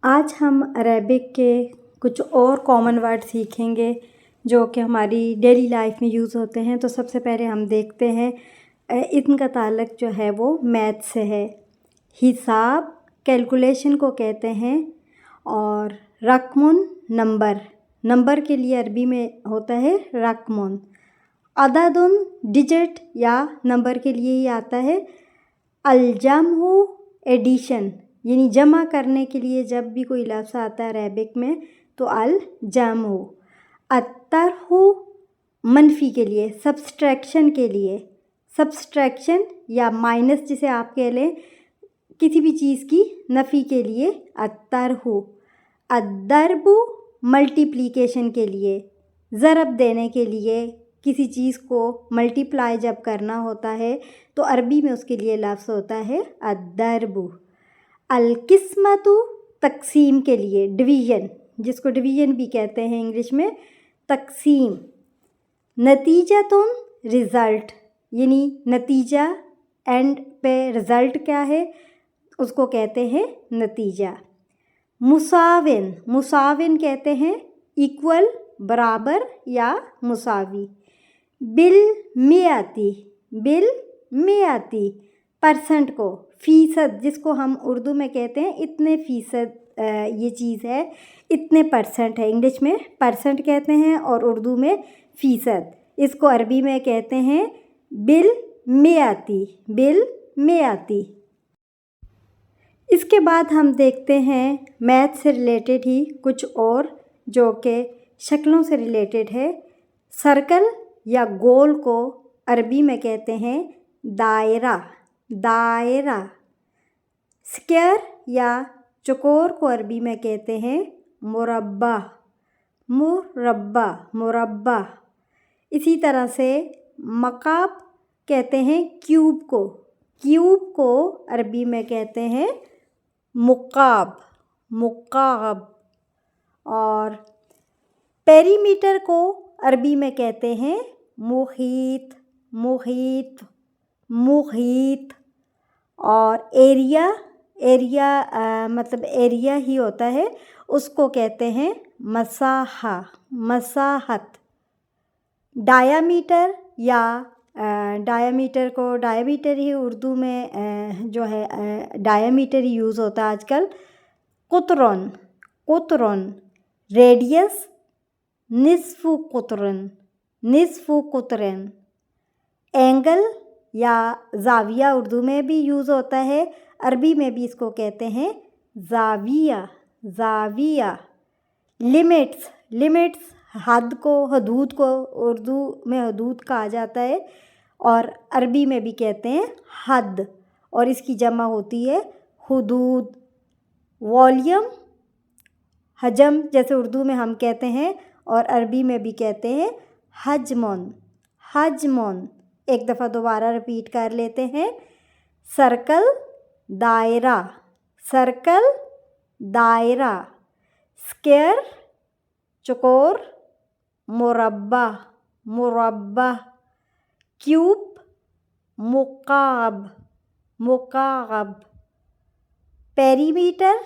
आज हम अरेबिक के कुछ और कॉमन वर्ड सीखेंगे जो कि हमारी डेली लाइफ में यूज़ होते हैं। तो सबसे पहले हम देखते हैं इनका ताल्लुक़ जो है वो मैथ से है। हिसाब कैलकुलेशन को कहते हैं और रकमुन नंबर के लिए अरबी में होता है रकमुन। अददुन डिजिट या नंबर के लिए ही आता है। अलजमहु एडिशन यानी जमा करने के लिए जब भी कोई लफ्ज़ आता है अरेबिक में तो अल जमहु। अत्तरहु मनफ़ी के लिए, सब्सट्रैक्शन के लिए, सब्सट्रैक्शन या माइनस जिसे आप कह लें, किसी भी चीज़ की नफ़ी के लिए अत्तरहु। अद्दरबु मल्टीप्लिकेशन के लिए, ज़रब देने के लिए, किसी चीज़ को मल्टीप्लाई जब करना होता है तो अरबी में उसके लिए लफ्ज़ होता है अद्दरबु। अलकिस्मतु तक़सीम के लिए, डिवीज़न जिसको डिवीज़न भी कहते हैं इंग्लिश में, तक़सीम। नतीजतुन रिज़ल्ट यानी नतीजा, एंड पे रिज़ल्ट क्या है उसको कहते हैं नतीजा। मुसाविन कहते हैं इक्वल, बराबर या मुसावी। बिल मियाती परसेंट को, फ़ीसद जिसको हम उर्दू में कहते हैं इतने फ़ीसद ये चीज़ है, इतने परसेंट है। इंग्लिश में परसेंट कहते हैं और उर्दू में फ़ीसद। इसको अरबी में कहते हैं बिल मियाती। इसके बाद हम देखते हैं मैथ से रिलेटेड ही कुछ और जो कि शक्लों से रिलेटेड है। सर्कल या गोल को अरबी में कहते हैं दायरा। स्क्वायर या चौकोर को अरबी में कहते हैं मुरब्बा। इसी तरह से मकाब कहते हैं क्यूब को अरबी में कहते हैं मुकाब। और पेरीमीटर को अरबी में कहते हैं मुहीत। और एरिया मतलब एरिया ही होता है, उसको कहते हैं मसाहत। डायामीटर या डायामीटर ही उर्दू में जो है डायामीटर ही यूज़ होता है आजकल। कुतरन रेडियस, निस्फ़ु कुतरन। एंगल या ज़ाविया उर्दू में भी यूज़ होता है, अरबी में भी इसको कहते हैं ज़ाविया। लिमिट्स हदूद को उर्दू में हदूद कहा जाता है और अरबी में भी कहते हैं हद, और इसकी जमा होती है हुदूद। वॉल्यूम हजम जैसे उर्दू में हम कहते हैं और अरबी में भी कहते हैं हजमोन। एक दफ़ा दोबारा रिपीट कर लेते हैं। सर्कल दायरा, स्क्वायर चौकोर, मुरब्बा, क्यूब मुकाब, पेरीमीटर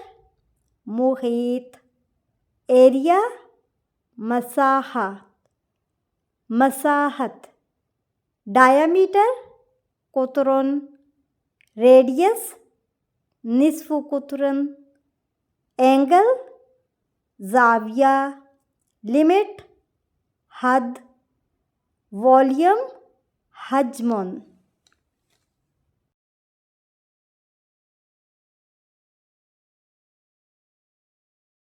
मुहीत, एरिया मसाहत, डायामीटर कुतरन, रेडियस निस्फ़ु कुतरन, एंगल ज़ाविया, लिमिट हद, वॉल्यूम हजमोन।